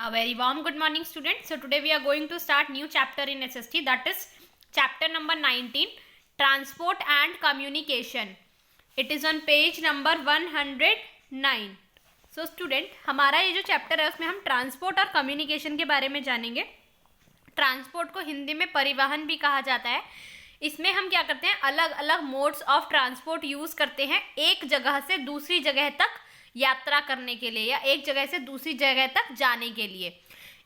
A very warm good morning students. So today we are going to start new chapter in SST, that is chapter number 19, transport and communication. It is on page number 109. So student, हमारा ये जो chapter है उसमें हम transport और communication के बारे में जानेंगे. ट्रांसपोर्ट को हिंदी में परिवहन भी कहा जाता है. इसमें हम क्या करते हैं, अलग अलग मोड्स ऑफ ट्रांसपोर्ट यूज करते हैं एक जगह से दूसरी जगह तक यात्रा करने के लिए या एक जगह से दूसरी जगह तक जाने के लिए.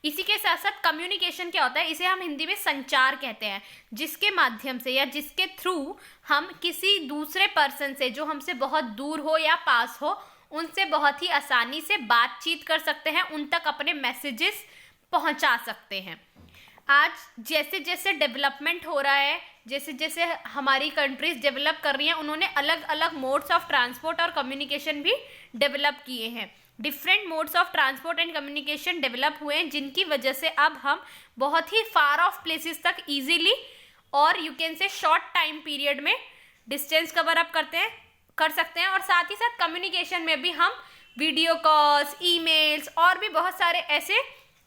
इसी के साथ साथ कम्युनिकेशन क्या होता है, इसे हम हिंदी में संचार कहते हैं, जिसके माध्यम से या जिसके थ्रू हम किसी दूसरे पर्सन से जो हमसे बहुत दूर हो या पास हो उनसे बहुत ही आसानी से बातचीत कर सकते हैं, उन तक अपने मैसेजेस पहुंचा सकते हैं. आज जैसे जैसे डेवलपमेंट हो रहा है, जैसे जैसे हमारी कंट्रीज डेवलप कर रही हैं, उन्होंने अलग अलग मोड्स ऑफ ट्रांसपोर्ट और कम्युनिकेशन भी डेवलप किए हैं. Different modes of transport and communication develop हुए हैं, जिनकी वजह से अब हम बहुत ही फार ऑफ प्लेसेस तक इजीली और you can say short time period में डिस्टेंस कवर अप कर सकते हैं. और साथ ही साथ कम्युनिकेशन में भी हम वीडियो कॉल्स, ईमेल्स और भी बहुत सारे ऐसे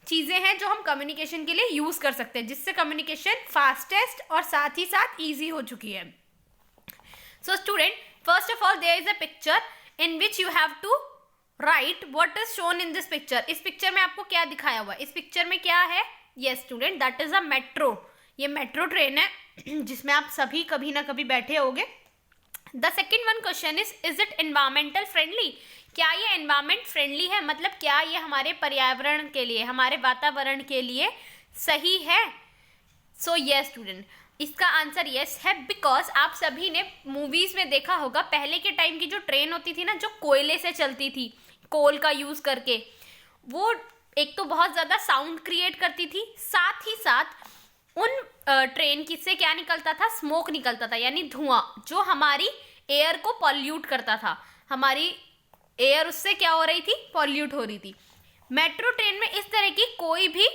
चीज़ें हैं जो हम कम्युनिकेशन के लिए यूज़ कर सकते हैं, जिससे कम्युनिकेशन फास्टेस्ट और साथ ही साथ ईजी हो चुकी है. So student, first of all there is a picture in which you have to write what is shown in this picture. इस पिक्चर में आपको क्या दिखाया हुआ है, इस पिक्चर में क्या है? Yes student, that is a metro. ये मेट्रो ट्रेन है जिसमें आप सभी कभी ना कभी बैठे होंगे. The second one question is it environmental friendly. क्या ये एनवायरमेंट फ्रेंडली है, मतलब क्या ये हमारे पर्यावरण के लिए, हमारे वातावरण के लिए सही है? सो यस स्टूडेंट, इसका आंसर यस है, बिकॉज आप सभी ने मूवीज में देखा होगा पहले के टाइम की जो ट्रेन होती थी ना, जो कोयले से चलती थी, कोल का यूज करके, वो एक तो बहुत ज्यादा साउंड क्रिएट करती थी, साथ ही साथ उन ट्रेन की से क्या निकलता था, स्मोक निकलता था, यानी धुआं, जो हमारी एयर को पॉल्यूट करता था. हमारी एयर उससे क्या हो रही थी, पॉल्यूट हो रही थी. मेट्रो ट्रेन में इस तरह की कोई भी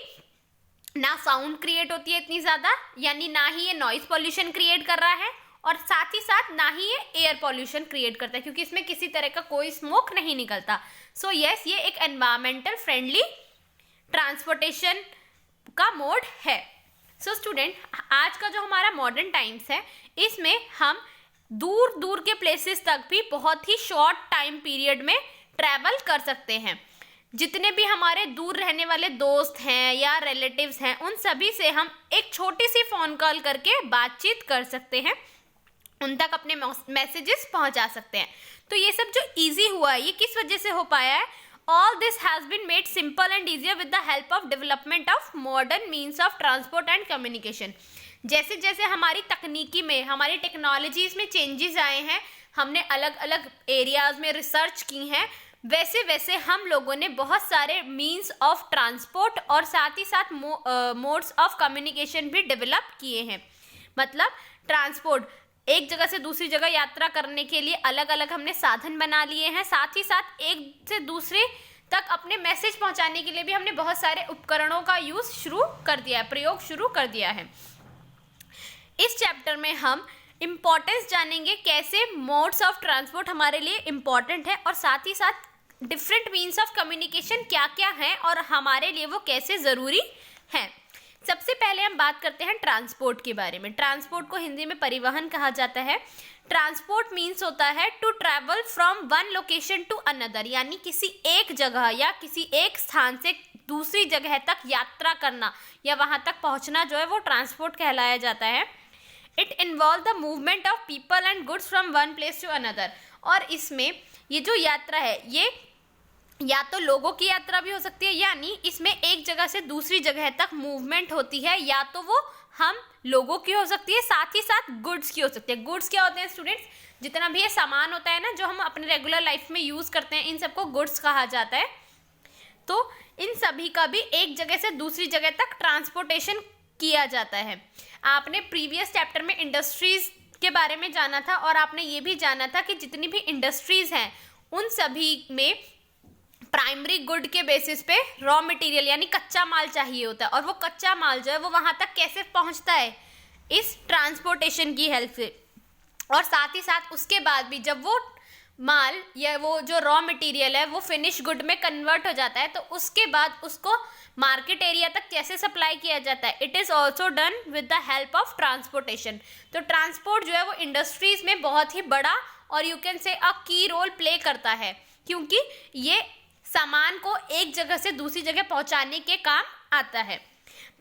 ना साउंड क्रिएट होती है इतनी ज्यादा, यानी ना ही ये नॉइज पॉल्यूशन क्रिएट कर रहा है और साथ ही साथ ना ही ये एयर पॉल्यूशन क्रिएट करता है, क्योंकि इसमें किसी तरह का कोई स्मोक नहीं निकलता. सो यस, ये एक एनवायरमेंटल फ्रेंडली ट्रांसपोर्टेशन का मोड है. सो स्टूडेंट, आज का जो हमारा मॉडर्न टाइम्स है, इसमें हम दूर दूर के प्लेसेस तक भी बहुत ही शॉर्ट टाइम पीरियड में ट्रैवल कर सकते हैं. जितने भी हमारे दूर रहने वाले दोस्त हैं या रिलेटिव्स हैं, उन सभी से हम एक छोटी सी फोन कॉल करके बातचीत कर सकते हैं, उन तक अपने मैसेजेस पहुंचा सकते हैं. तो ये सब जो इजी हुआ है, ये किस वजह से हो पाया है? All this has been made simple and easier with the help of development of modern means of transport and communication. जैसे जैसे हमारी तकनीकी में, हमारी टेक्नोलॉजीज में चेंजेस आए हैं, हमने अलग अलग एरियाज में रिसर्च की हैं, वैसे वैसे हम लोगों ने बहुत सारे मीन्स ऑफ ट्रांसपोर्ट और साथ ही साथ मोड्स ऑफ कम्युनिकेशन भी डेवलप किए हैं. मतलब ट्रांसपोर्ट, एक जगह से दूसरी जगह यात्रा करने के लिए अलग अलग हमने साधन बना लिए हैं, साथ ही साथ एक से दूसरे तक अपने मैसेज पहुंचाने के लिए भी हमने बहुत सारे उपकरणों का यूज शुरू कर दिया है, प्रयोग शुरू कर दिया है. इस चैप्टर में हम इम्पोर्टेंस जानेंगे, कैसे मोड्स ऑफ ट्रांसपोर्ट हमारे लिए इम्पोर्टेंट है और साथ ही साथ डिफरेंट मीन्स ऑफ कम्युनिकेशन क्या क्या हैं और हमारे लिए वो कैसे ज़रूरी हैं. सबसे पहले हम बात करते हैं ट्रांसपोर्ट के बारे में. ट्रांसपोर्ट को हिंदी में परिवहन कहा जाता है. ट्रांसपोर्ट मीन्स होता है to travel from one location to another, यानी किसी एक जगह या किसी एक स्थान से दूसरी जगह तक यात्रा करना या वहां तक पहुंचना जो है वो ट्रांसपोर्ट कहलाया जाता है. It involve the movement of people and goods from one place to another. और इसमें ये जो यात्रा है, ये या तो लोगों की यात्रा भी हो सकती है, यानी इसमें एक जगह से दूसरी जगह तक मूवमेंट होती है, या तो वो हम लोगों की हो सकती है, साथ ही साथ गुड्स की हो सकती है. गुड्स क्या होते हैं स्टूडेंट्स? जितना भी ये सामान होता है ना, जो हम अपने रेगुलर लाइफ में यूज करते हैं, इन सबको गुड्स कहा जाता है. तो इन सभी का भी एक जगह से दूसरी जगह तक ट्रांसपोर्टेशन किया जाता है. आपने प्रीवियस चैप्टर में इंडस्ट्रीज के बारे में जाना था और आपने ये भी जाना था कि जितनी भी इंडस्ट्रीज हैं उन सभी में प्राइमरी गुड के बेसिस पे रॉ मटेरियल यानी कच्चा माल चाहिए होता है, और वो कच्चा माल जो है वो वहां तक कैसे पहुंचता है? इस ट्रांसपोर्टेशन की हेल्प से. और साथ ही साथ उसके बाद भी जब वो माल या वो जो रॉ मटेरियल है वो फिनिश गुड में कन्वर्ट हो जाता है, तो उसके बाद उसको मार्केट एरिया तक कैसे सप्लाई किया जाता है, it is also done with the help of transportation. तो ट्रांसपोर्ट जो है वो इंडस्ट्रीज में बहुत ही बड़ा और यू कैन से अ की रोल प्ले करता है, क्योंकि ये सामान को एक जगह से दूसरी जगह पहुंचाने के काम आता है।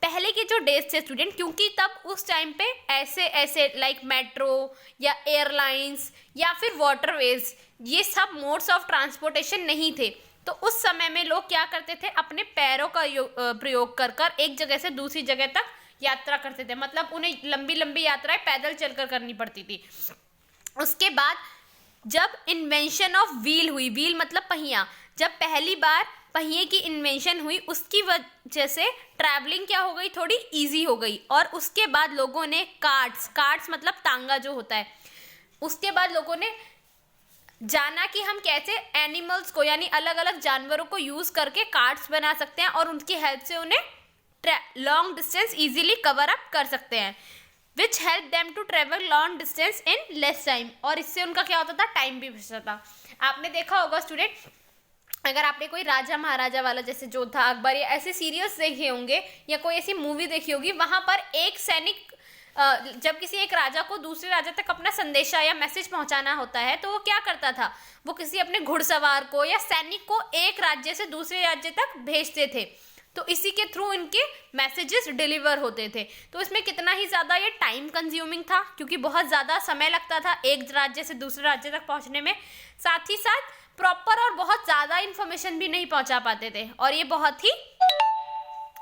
पहले के जो डेज थे स्टूडेंट, क्योंकि तब उस टाइम पे ऐसे ऐसे लाइक मेट्रो या एयरलाइंस या फिर वाटरवेज, ये सब मोड्स ऑफ ट्रांसपोर्टेशन नहीं थे, तो उस समय में लोग क्या करते थे, अपने पैरों का प्रयोग कर कर एक जगह से दूसरी जगह तक यात्रा करते थे। मतलब उन्हें लंबी लंबी यात्राएं पैदल चलकर करनी पड़ती थी। उसके बाद जब इन्वेंशन ऑफ व्हील हुई, व्हील मतलब पहिया, जब पहली बार पहिए की इन्वेंशन हुई, उसकी वजह से ट्रैवलिंग क्या हो गई, थोड़ी इजी हो गई। और उसके बाद लोगों ने कार्ट्स मतलब तांगा जो होता है, उसके बाद लोगों ने जाना कि हम कैसे एनिमल्स को यानी अलग अलग जानवरों को यूज करके कार्ट्स बना सकते हैं और उनकी हेल्प से उन्हें long distance easily cover up कर सकते हैं, which help them to travel long distance in less time. और इससे उनका क्या होता था, टाइम भी बचता था। आपने देखा होगा स्टूडेंट, अगर आपने कोई राजा महाराजा वाला जैसे जोधा अकबर या ऐसे सीरियल्स देखे होंगे या कोई ऐसी मूवी देखी होगी, वहां पर एक सैनिक जब किसी एक राजा को दूसरे राजा तक अपना संदेशा या मैसेज पहुंचाना होता है, तो वो क्या करता था, वो किसी अपने घुड़सवार को या सैनिक को एक राज्य से दूसरे राज्य तक भेजते थे, तो इसी के थ्रू इनके मैसेजेस डिलीवर होते थे। तो इसमें कितना ही ज़्यादा ये टाइम कंज्यूमिंग था, क्योंकि बहुत ज़्यादा समय लगता था एक राज्य से दूसरे राज्य तक पहुंचने में, साथ ही साथ प्रॉपर और बहुत ज़्यादा इन्फॉर्मेशन भी नहीं पहुंचा पाते थे और ये बहुत ही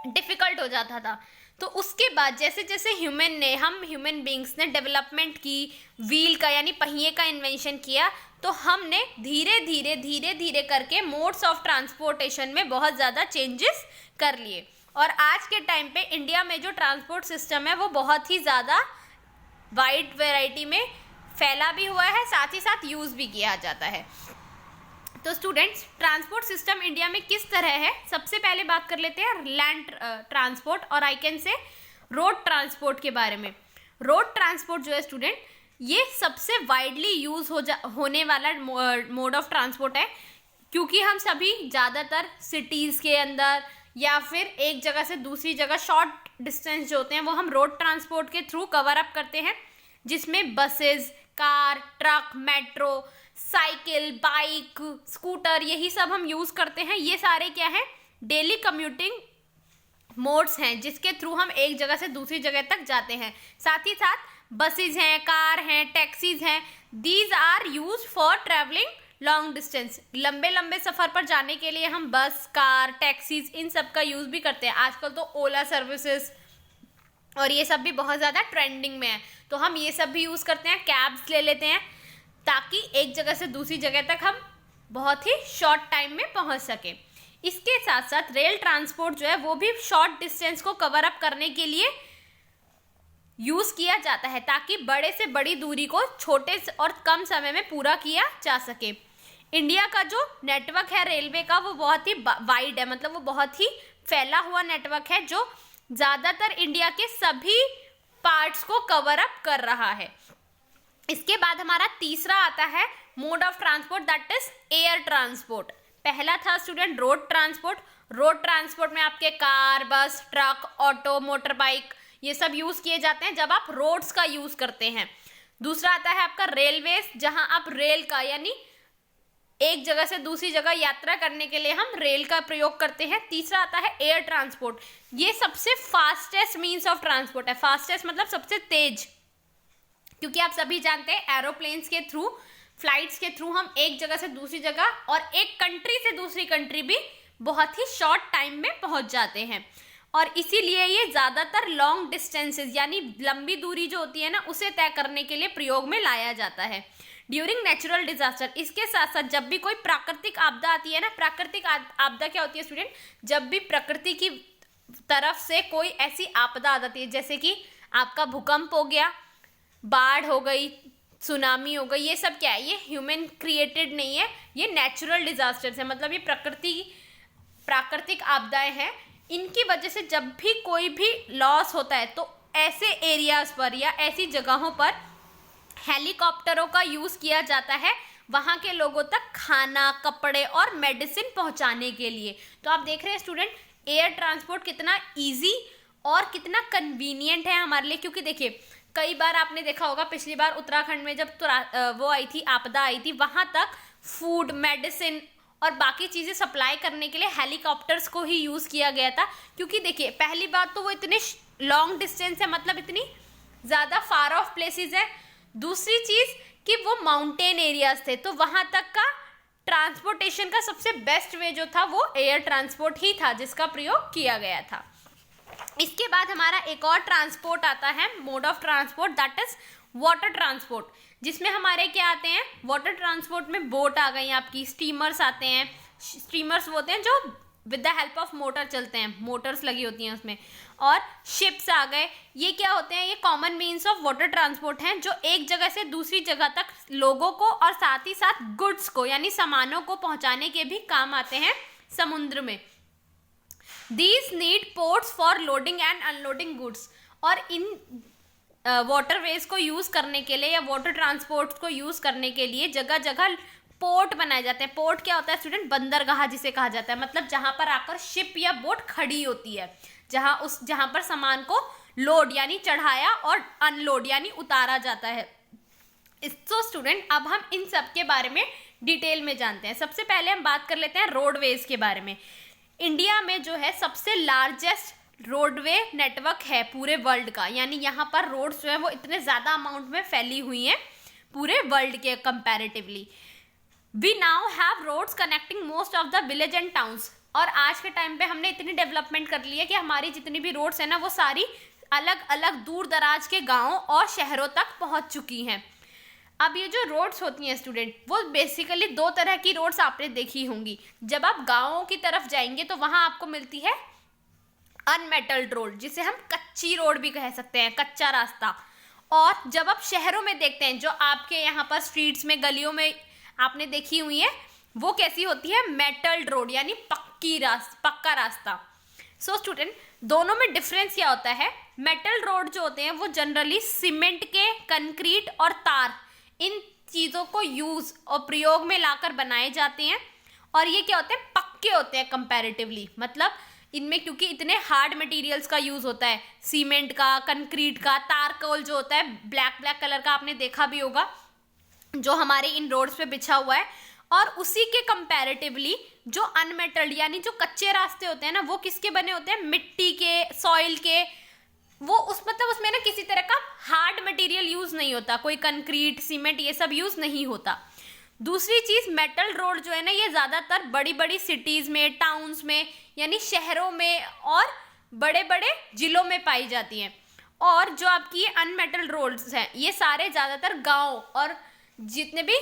डिफिकल्ट हो जाता था। तो उसके बाद जैसे जैसे ह्यूमन बींग्स ने डेवलपमेंट की, व्हील का यानी पहिए का इन्वेंशन किया, तो हमने धीरे धीरे करके मोड्स ऑफ ट्रांसपोर्टेशन में बहुत ज़्यादा चेंजेस कर लिए। और आज के टाइम पे इंडिया में जो ट्रांसपोर्ट सिस्टम है वो बहुत ही ज़्यादा वाइड वैरायटी में फैला भी हुआ है, साथ ही साथ यूज़ भी किया जाता है। तो स्टूडेंट्स, ट्रांसपोर्ट सिस्टम इंडिया में किस तरह है, सबसे पहले बात कर लेते हैं लैंड ट्रांसपोर्ट और I can say road transport के बारे में। रोड ट्रांसपोर्ट जो है स्टूडेंट, ये सबसे वाइडली यूज होने वाला मोड ऑफ ट्रांसपोर्ट है, क्योंकि हम सभी ज़्यादातर सिटीज़ के अंदर या फिर एक जगह से दूसरी जगह शॉर्ट डिस्टेंस जो होते हैं वो हम रोड ट्रांसपोर्ट के थ्रू कवर अप करते हैं, जिसमें buses, car, truck, metro, cycle, bike, scooter, यही सब हम यूज़ करते हैं। ये सारे क्या हैं, डेली कम्यूटिंग मोड्स हैं, जिसके थ्रू हम एक जगह से दूसरी जगह तक जाते हैं। साथ ही साथ बसेज हैं, कार हैं, टैक्सीज हैं, these are use for travelling long distance. लंबे लंबे सफ़र पर जाने के लिए हम बस, कार, टैक्सीज इन सब का यूज़ भी करते हैं। आजकल तो ओला सर्विसेज और ये सब भी बहुत ज़्यादा ट्रेंडिंग में है, तो हम ये सब भी यूज़ करते हैं, कैब्स ले लेते हैं, ताकि एक जगह से दूसरी जगह तक हम बहुत ही शॉर्ट टाइम में पहुंच सकें। इसके साथ साथ रेल ट्रांसपोर्ट जो है वो भी शॉर्ट डिस्टेंस को कवर अप करने के लिए यूज़ किया जाता है, ताकि बड़े से बड़ी दूरी को छोटे और कम समय में पूरा किया जा सके। इंडिया का जो नेटवर्क है रेलवे का वो बहुत ही वाइड है, मतलब वो बहुत ही फैला हुआ नेटवर्क है, जो ज़्यादातर इंडिया के सभी पार्ट्स को कवर अप कर रहा है। इसके बाद हमारा तीसरा आता है mode of transport, that is air transport. पहला था student road transport. Road transport में आपके कार, बस, ट्रक, ऑटो, मोटर बाइक ये सब यूज किए जाते हैं जब आप रोड्स का यूज करते हैं। दूसरा आता है आपका रेलवेज, जहां आप रेल का यानी एक जगह से दूसरी जगह यात्रा करने के लिए हम रेल का प्रयोग करते हैं। तीसरा आता है एयर ट्रांसपोर्ट, ये सबसे फास्टेस्ट मीन्स ऑफ ट्रांसपोर्ट है। फास्टेस्ट मतलब सबसे तेज, क्योंकि आप सभी जानते हैं एरोप्लेन्स के थ्रू, फ्लाइट्स के थ्रू हम एक जगह से दूसरी जगह और एक कंट्री से दूसरी कंट्री भी बहुत ही शॉर्ट टाइम में पहुंच जाते हैं। और इसीलिए ये ज़्यादातर लॉन्ग डिस्टेंसेस यानी लंबी दूरी जो होती है ना, उसे तय करने के लिए प्रयोग में लाया जाता है। ड्यूरिंग नेचुरल डिजास्टर, इसके साथ साथ जब भी कोई प्राकृतिक आपदा आती है ना, प्राकृतिक आपदा क्या होती है स्टूडेंट, जब भी प्रकृति की तरफ से कोई ऐसी आपदा आ जाती है, जैसे कि आपका भूकंप हो गया, बाढ़ हो गई, सुनामी हो गई, ये सब क्या है, ये ह्यूमन क्रिएटेड नहीं है, ये नेचुरल डिजास्टर्स है, मतलब ये प्राकृतिक आपदाएं हैं। इनकी वजह से जब भी कोई भी लॉस होता है तो ऐसे एरियाज पर या ऐसी जगहों पर हेलीकॉप्टरों का यूज़ किया जाता है वहाँ के लोगों तक खाना, कपड़े और मेडिसिन पहुँचाने के लिए। तो आप देख रहे हैं स्टूडेंट, एयर ट्रांसपोर्ट कितना ईजी और कितना कन्वीनियंट है हमारे लिए। क्योंकि देखिए, कई बार आपने देखा होगा, पिछली बार उत्तराखंड में जब वो आई थी, आपदा आई थी, वहाँ तक फूड, मेडिसिन और बाकी चीज़ें सप्लाई करने के लिए हेलीकॉप्टर्स को ही यूज़ किया गया था। क्योंकि देखिए, पहली बात तो वो इतने लॉन्ग डिस्टेंस है, मतलब इतनी ज़्यादा फार ऑफ प्लेसेस है। दूसरी चीज़ कि वो माउंटेन एरियाज थे, तो वहाँ तक का ट्रांसपोर्टेशन का सबसे बेस्ट वे जो था वो एयर ट्रांसपोर्ट ही था, जिसका प्रयोग किया गया था। इसके बाद हमारा एक और ट्रांसपोर्ट आता है, mode of transport, that is water transport, जिसमें हमारे क्या आते हैं, वाटर ट्रांसपोर्ट में बोट आ गई आपकी, स्टीमर्स आते हैं। स्टीमर्स वो होते हैं जो with the help of motor चलते हैं, मोटर्स लगी होती हैं उसमें, और शिप्स आ गए। ये क्या होते हैं, ये common means of water transport हैं, जो एक जगह से दूसरी जगह तक लोगों को और साथ ही साथ गुड्स को यानी सामानों को पहुंचाने के भी काम आते हैं समुद्र में। These need ports for loading and unloading goods। और इन वाटरवेज को यूज करने के लिए या वाटर ट्रांसपोर्ट को यूज करने के लिए जगह जगह पोर्ट बनाए जाते हैं। पोर्ट क्या होता है स्टूडेंट, बंदरगाह जिसे कहा जाता है, मतलब जहां पर आकर शिप या बोट खड़ी होती है, जहां पर सामान को लोड यानी चढ़ाया और अनलोड यानी उतारा जाता है। तो स्टूडेंट, अब हम इन सब के बारे में डिटेल में जानते हैं। सबसे पहले हम बात कर लेते हैं रोडवेज के बारे में। इंडिया में जो है सबसे लार्जेस्ट रोडवे नेटवर्क है पूरे वर्ल्ड का, यानी यहाँ पर रोड्स जो है वो इतने ज़्यादा अमाउंट में फैली हुई हैं पूरे वर्ल्ड के comparatively. We now have roads connecting most of the village and towns. और आज के टाइम पे हमने इतनी डेवलपमेंट कर ली है कि हमारी जितनी भी रोड्स है ना, वो सारी अलग अलग दूर दराज के गाँवों और शहरों तक पहुँच चुकी हैं। अब ये जो रोड्स होती हैं स्टूडेंट, वो बेसिकली दो तरह की रोड्स आपने देखी होंगी। जब आप गाँवों की तरफ जाएंगे तो वहाँ आपको मिलती है अनमेटल्ड रोड, जिसे हम कच्ची रोड भी कह सकते हैं, कच्चा रास्ता। और जब आप शहरों में देखते हैं, जो आपके यहाँ पर स्ट्रीट्स में, गलियों में आपने देखी हुई है, वो कैसी होती है, मेटल्ड रोड यानी पक्का रास्ता। सो स्टूडेंट, दोनों में डिफरेंस क्या होता है, मेटल रोड जो होते हैं वो जनरली सीमेंट के, कंक्रीट और तार, इन चीज़ों को यूज और प्रयोग में लाकर बनाए जाते हैं। और ये क्या होते हैं, पक्के होते हैं कंपैरेटिवली, मतलब इनमें क्योंकि इतने हार्ड मटेरियल्स का यूज होता है, सीमेंट का, कंक्रीट का, तारकोल जो होता है ब्लैक कलर का, आपने देखा भी होगा, जो हमारे इन रोड्स पे बिछा हुआ है। और उसी के कंपैरेटिवली जो अनमेटल्ड यानी जो कच्चे रास्ते होते हैं ना, वो किसके बने होते हैं, मिट्टी के, सॉइल के। वो उसमें ना किसी तरह का हार्ड मटेरियल यूज नहीं होता, कोई कंक्रीट, सीमेंट ये सब यूज नहीं होता। दूसरी चीज, मेटल रोड जो है ना, ये ज्यादातर बड़ी बड़ी सिटीज में, टाउन्स में यानी शहरों में और बड़े बड़े जिलों में पाई जाती हैं। और जो आपकी अनमेटल रोड्स हैं, ये सारे ज्यादातर गांव और जितने भी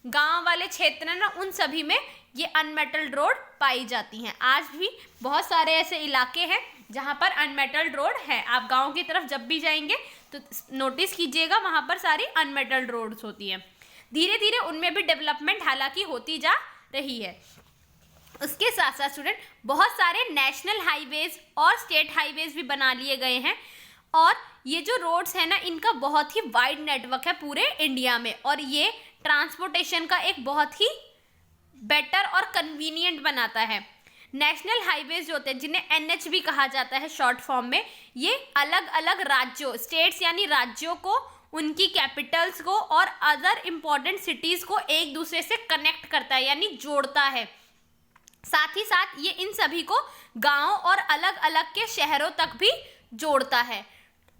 गांव वाले क्षेत्र हैं ना, उन सभी में ये अनमेटल्ड रोड पाई जाती हैं। आज भी बहुत सारे ऐसे इलाके हैं जहां पर अनमेटल्ड रोड है। आप गांव की तरफ जब भी जाएंगे तो नोटिस कीजिएगा, वहां पर सारी अनमेटल्ड रोड्स होती हैं। धीरे धीरे उनमें भी डेवलपमेंट हालांकि होती जा रही है। उसके साथ साथ स्टूडेंट, बहुत सारे नेशनल हाईवेज और स्टेट हाईवेज भी बना लिए गए हैं। और ये जो रोड्स है ना, इनका बहुत ही वाइड नेटवर्क है पूरे इंडिया में, और ये ट्रांसपोर्टेशन का एक बहुत ही बेटर और कन्वीनियंट बनाता है। नेशनल हाईवेज जो होते हैं, जिन्हें NH भी कहा जाता है शॉर्ट फॉर्म में, ये अलग अलग राज्यों, स्टेट्स यानी राज्यों को, उनकी कैपिटल्स को और अदर इंपॉर्टेंट सिटीज को एक दूसरे से कनेक्ट करता है यानी जोड़ता है। साथ ही साथ ये इन सभी को गांव और अलग अलग के शहरों तक भी जोड़ता है।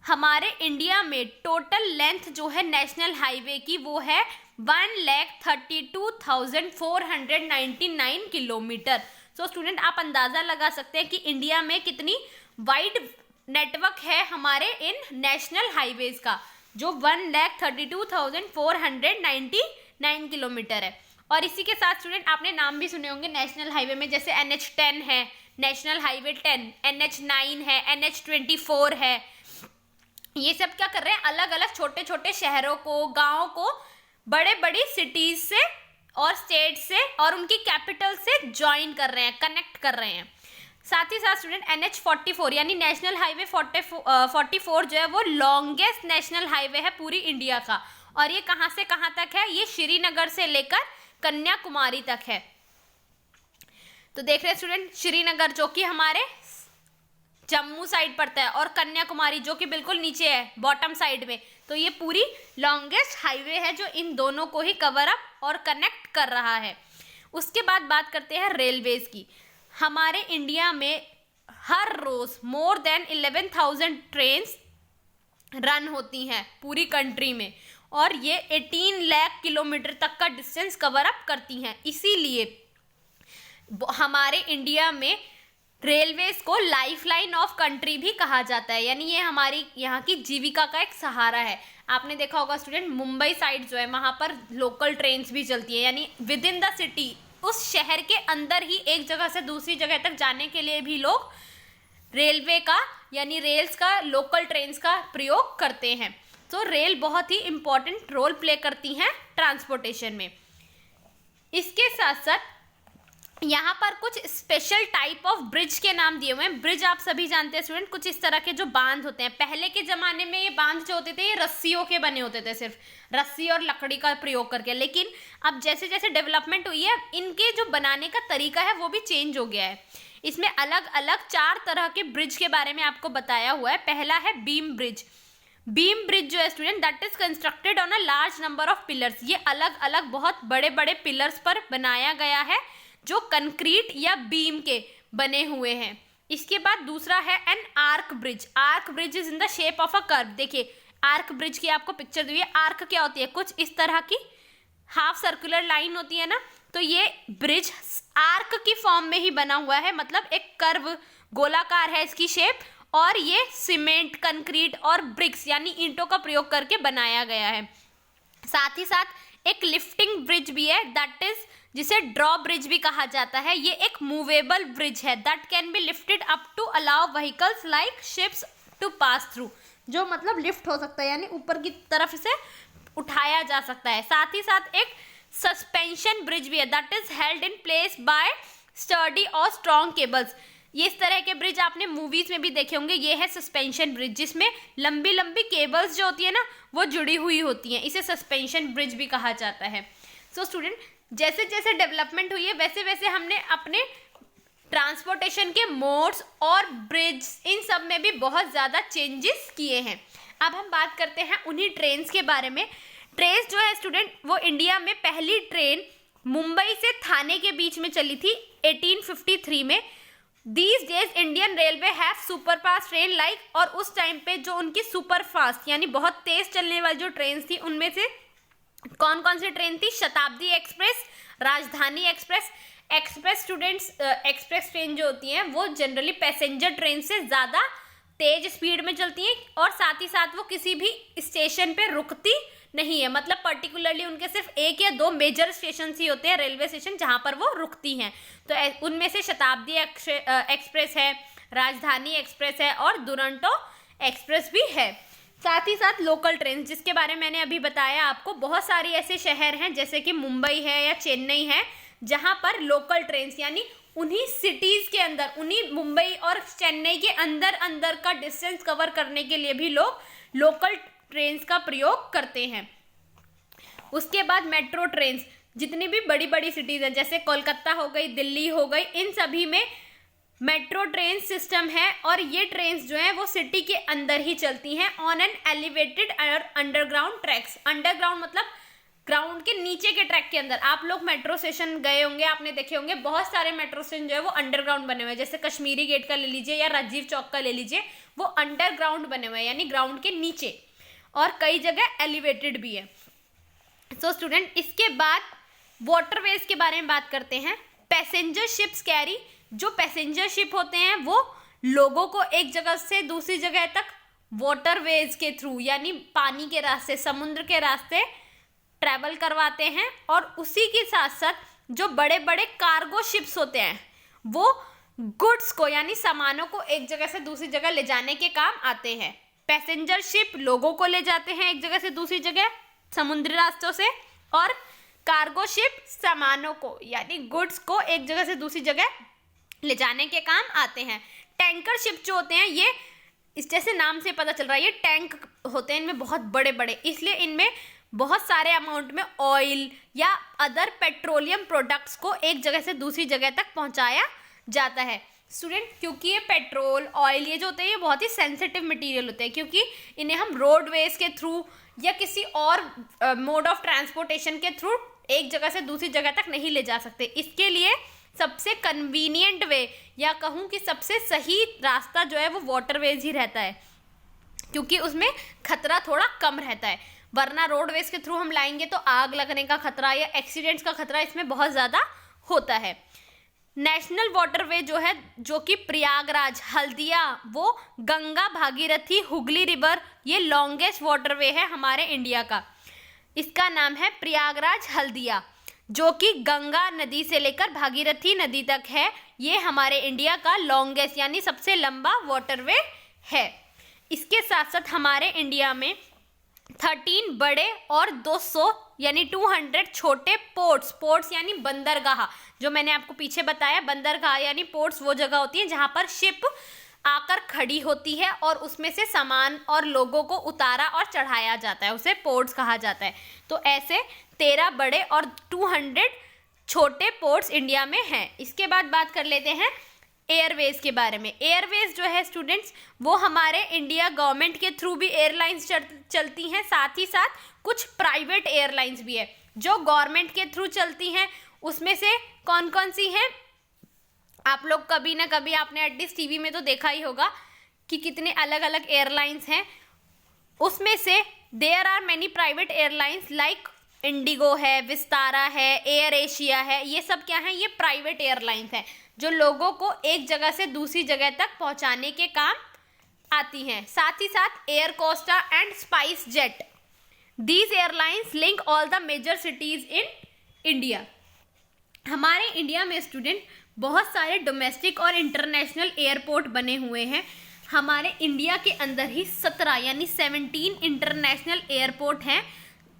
हमारे इंडिया में टोटल लेंथ जो है नेशनल हाईवे की, वो है 1,32,499 किलोमीटर। सो स्टूडेंट, आप अंदाजा लगा सकते हैं कि इंडिया में कितनी वाइड नेटवर्क है हमारे इन नेशनल हाईवेज का, जो 1,32,499 किलोमीटर है। और इसी के साथ स्टूडेंट, आपने नाम भी सुने होंगे नेशनल हाईवे में, जैसे NH10 है, नेशनल हाईवे 10, NH9 है, NH24 है। ये सब क्या कर रहे हैं, अलग अलग छोटे छोटे शहरों को, गाँव को बड़े बड़ी सिटीज से और स्टेट से और उनकी कैपिटल से ज्वाइन कर रहे हैं, कनेक्ट कर रहे हैं। साथ ही साथ स्टूडेंट, NH44 यानी नेशनल हाईवे 44 जो है वो लॉन्गेस्ट नेशनल हाईवे है पूरी इंडिया का, और ये कहाँ से कहाँ तक है, ये श्रीनगर से लेकर कन्याकुमारी तक है। तो देख रहे हैं स्टूडेंट, श्रीनगर जो कि हमारे जम्मू साइड पड़ता है और कन्याकुमारी जो कि बिल्कुल नीचे है बॉटम साइड में, तो ये पूरी लॉन्गेस्ट हाईवे है जो इन दोनों को ही कवर अप और कनेक्ट कर रहा है। उसके बाद बात करते हैं रेलवेज की। हमारे इंडिया में हर रोज मोर देन 11,000 ट्रेन्स रन होती हैं पूरी कंट्री में, और ये 18 लाख किलोमीटर तक का डिस्टेंस कवर अप करती हैं। इसीलिए हमारे इंडिया में रेलवेज को लाइफलाइन ऑफ कंट्री भी कहा जाता है, यानी ये हमारी यहाँ की जीविका का एक सहारा है। आपने देखा होगा स्टूडेंट, मुंबई साइड जो है वहाँ पर लोकल ट्रेन्स भी चलती है, यानी विद इन द सिटी, उस शहर के अंदर ही एक जगह से दूसरी जगह तक जाने के लिए भी लोग रेलवे का यानी रेल्स का, लोकल ट्रेन्स का प्रयोग करते हैं। तो रेल बहुत ही इंपॉर्टेंट रोल प्ले करती हैं ट्रांसपोर्टेशन में। इसके साथ साथ यहाँ पर कुछ स्पेशल टाइप ऑफ ब्रिज के नाम दिए हुए हैं। ब्रिज आप सभी जानते हैं स्टूडेंट, कुछ इस तरह के जो बांध होते हैं। पहले के जमाने में ये बांध जो होते थे ये रस्सियों के बने होते थे, सिर्फ रस्सी और लकड़ी का प्रयोग करके, लेकिन अब जैसे जैसे डेवलपमेंट हुई है इनके जो बनाने का तरीका है वो भी चेंज हो गया है। इसमें अलग अलग 4 तरह के ब्रिज के बारे में आपको बताया हुआ है। पहला है बीम ब्रिज। बीम ब्रिज जो है student, that is constructed on a large number of pillars. ये अलग अलग बहुत बड़े बड़े पिलर्स पर बनाया गया है जो कंक्रीट या बीम के बने हुए हैं। इसके बाद दूसरा है an arch bridge. Arch bridge is in the shape of a curve. देखिए आर्क ब्रिज की आपको पिक्चर दी है। आर्क क्या होती है, कुछ इस तरह की हाफ सर्कुलर लाइन होती है ना, तो ये ब्रिज आर्क की फॉर्म में ही बना हुआ है, मतलब एक कर्व गोलाकार है इसकी शेप, और ये सीमेंट, कंक्रीट और ब्रिक्स यानी ईंटों का प्रयोग करके बनाया गया है। साथ ही साथ एक लिफ्टिंग ब्रिज भी है, दैट इज जिसे ड्रॉ ब्रिज भी कहा जाता है। ये एक मूवेबल ब्रिज है that can be lifted up to allow vehicles like ships to pass through, जो मतलब लिफ्ट हो सकता है यानी ऊपर की तरफ इसे उठाया जा सकता है। साथ ही साथ एक सस्पेंशन ब्रिज भी है, that is held in place by sturdy और स्ट्रॉन्ग केबल्स। ये इस तरह के ब्रिज आपने मूवीज में भी देखे होंगे। ये है सस्पेंशन ब्रिज, जिसमें लंबी लंबी केबल्स जो होती है ना वो जुड़ी हुई होती हैं, इसे सस्पेंशन ब्रिज भी कहा जाता है। सो स्टूडेंट, जैसे जैसे डेवलपमेंट हुई है वैसे वैसे हमने अपने ट्रांसपोर्टेशन के मोड्स और ब्रिज इन सब में भी बहुत ज़्यादा चेंजेस किए हैं। अब हम बात करते हैं उन्हीं ट्रेन्स के बारे में। ट्रेन्स जो है स्टूडेंट, वो इंडिया में पहली ट्रेन मुंबई से थाने के बीच में चली थी 1853 में। These days Indian railway have super fast train like, और उस टाइम पे जो उनकी सुपर फास्ट यानी बहुत तेज चलने वाली जो ट्रेन थी उनमें से कौन कौन सी ट्रेन थी? शताब्दी एक्सप्रेस, राजधानी express. Express students, express train जो होती हैं वो जनरली पैसेंजर ट्रेन से ज़्यादा तेज स्पीड में चलती हैं, और साथ ही साथ वो किसी भी स्टेशन पे रुकती नहीं है, मतलब पर्टिकुलरली उनके सिर्फ 1 या 2 मेजर स्टेशन ही होते हैं, रेलवे स्टेशन, जहाँ पर वो रुकती हैं। तो उनमें से शताब्दी एक्सप्रेस है, राजधानी एक्सप्रेस है और दुरंतो एक्सप्रेस भी है। साथ ही साथ लोकल ट्रेन, जिसके बारे में मैंने अभी बताया आपको, बहुत सारी ऐसे शहर हैं जैसे कि मुंबई है या चेन्नई है जहां पर लोकल ट्रेन्स यानी उन्हीं सिटीज़ के अंदर, उन्हीं मुंबई और चेन्नई के अंदर अंदर का डिस्टेंस कवर करने के लिए भी लोग लोकल ट्रेन्स का प्रयोग करते हैं। उसके बाद मेट्रो ट्रेन्स, जितनी भी बड़ी बड़ी सिटीज़ हैं जैसे कोलकाता हो गई, दिल्ली हो गई, इन सभी में मेट्रो ट्रेन सिस्टम है, और ये ट्रेन्स जो हैं वो सिटी के अंदर ही चलती हैं on an elevated underground tracks. Underground मतलब ग्राउंड के नीचे के ट्रैक के अंदर। आप लोग मेट्रो स्टेशन गए होंगे, आपने देखे होंगे बहुत सारे मेट्रो स्टेशन जो है वो अंडरग्राउंड बने हुए हैं, जैसे कश्मीरी गेट का ले लीजिए या राजीव चौक का ले लीजिए, वो अंडरग्राउंड बने हुए हैं यानी ग्राउंड के नीचे, और कई जगह एलिवेटेड भी है। सो स्टूडेंट, इसके बाद वाटरवेज के बारे में बात करते हैं। पैसेंजर शिप्स कैरी, जो पैसेंजर शिप होते हैं वो लोगों को एक जगह से दूसरी जगह तक वाटरवेज के थ्रू यानी पानी के रास्ते, समुद्र के रास्ते ट्रैवल करवाते हैं, और उसी के साथ साथ जो बड़े बड़े कार्गो शिप्स होते हैं वो गुड्स को यानी सामानों को एक जगह से दूसरी जगह ले जाने के काम आते हैं। पैसेंजर शिप लोगों को ले जाते हैं एक जगह से दूसरी जगह समुद्री रास्तों से, और कार्गो शिप सामानों को यानी गुड्स को एक जगह से दूसरी जगह ले जाने के काम आते हैं। टैंकर शिप जो होते हैं ये इस जैसे नाम से पता चल रहा है ये टैंक होते हैं, इनमें बहुत बड़े बड़े, इसलिए इनमें बहुत सारे अमाउंट में ऑयल या अदर पेट्रोलियम प्रोडक्ट्स को एक जगह से दूसरी जगह तक पहुंचाया जाता है स्टूडेंट। क्योंकि ये पेट्रोल, ऑयल, ये जो होते हैं ये बहुत ही सेंसिटिव मटेरियल होते हैं, क्योंकि इन्हें हम रोडवेज के थ्रू या किसी और मोड ऑफ ट्रांसपोर्टेशन के थ्रू एक जगह से दूसरी जगह तक नहीं ले जा सकते। इसके लिए सबसे कन्वीनियंट वे या कहूँ कि सबसे सही रास्ता जो है वो वाटरवेज ही रहता है, क्योंकि उसमें खतरा थोड़ा कम रहता है। वरना रोडवेज के थ्रू हम लाएंगे तो आग लगने का खतरा या एक्सीडेंट्स का खतरा इसमें बहुत ज़्यादा होता है। नेशनल वाटरवे जो है, जो कि प्रयागराज, हल्दिया, वो गंगा, भागीरथी, हुगली रिवर, ये लॉन्गेस्ट वाटरवे है हमारे इंडिया का। इसका नाम है प्रयागराज हल्दिया, जो कि गंगा नदी से लेकर भागीरथी नदी तक है। ये हमारे इंडिया का लॉन्गेस्ट यानी सबसे लंबा वाटरवे है। इसके साथ साथ हमारे इंडिया में 13 बड़े और 200 यानी 200 छोटे पोर्ट्स यानी बंदरगाह, जो मैंने आपको पीछे बताया, बंदरगाह यानी पोर्ट्स वो जगह होती है जहां पर शिप आकर खड़ी होती है और उसमें से सामान और लोगों को उतारा और चढ़ाया जाता है, उसे पोर्ट्स कहा जाता है। तो ऐसे 13 बड़े और 200 छोटे पोर्ट्स इंडिया में हैं। इसके बाद बात कर लेते हैं एयरवेज के बारे में। एयरवेज जो है स्टूडेंट्स, वो हमारे इंडिया गवर्नमेंट के थ्रू भी एयरलाइंस चलती हैं, साथ ही साथ कुछ प्राइवेट एयरलाइंस भी है जो गवर्नमेंट के थ्रू चलती हैं। उसमें से कौन कौन सी हैं, आप लोग कभी ना कभी आपने एटलीस्ट टीवी में तो देखा ही होगा कि कितने अलग अलग एयरलाइंस हैं। उसमें से there are many private airlines like IndiGo है, विस्तारा है, एयर एशिया है। ये सब क्या है, ये प्राइवेट एयरलाइंस हैं जो लोगों को एक जगह से दूसरी जगह तक पहुंचाने के काम आती हैं। साथ ही साथ Air Costa and SpiceJet, these airlines link all the major cities in India. हमारे इंडिया में स्टूडेंट बहुत सारे डोमेस्टिक और इंटरनेशनल एयरपोर्ट बने हुए हैं। हमारे इंडिया के अंदर ही 17 यानी 17 इंटरनेशनल एयरपोर्ट हैं,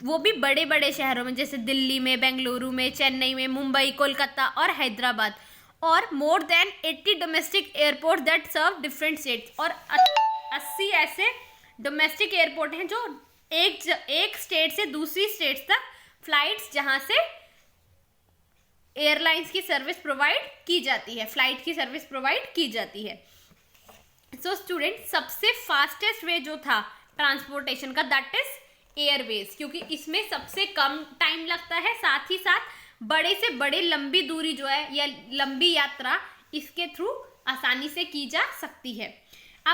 वो भी बड़े बड़े शहरों में, जैसे दिल्ली में, बेंगलुरु में, चेन्नई में, मुंबई, कोलकाता और हैदराबाद। और more than 80 domestic airport that serve different states, और 80 ऐसे डोमेस्टिक एयरपोर्ट हैं जो एक स्टेट से दूसरी स्टेट तक फ्लाइट्स, जहां से एयरलाइंस की सर्विस प्रोवाइड की जाती है, फ्लाइट की सर्विस प्रोवाइड की जाती है। सो स्टूडेंट, सबसे फास्टेस्ट वे जो था ट्रांसपोर्टेशन का, दैट इज एयरवेज, क्योंकि इसमें सबसे कम टाइम लगता है, साथ ही साथ बड़े से बड़े लंबी दूरी जो है या लंबी यात्रा इसके थ्रू आसानी से की जा सकती है।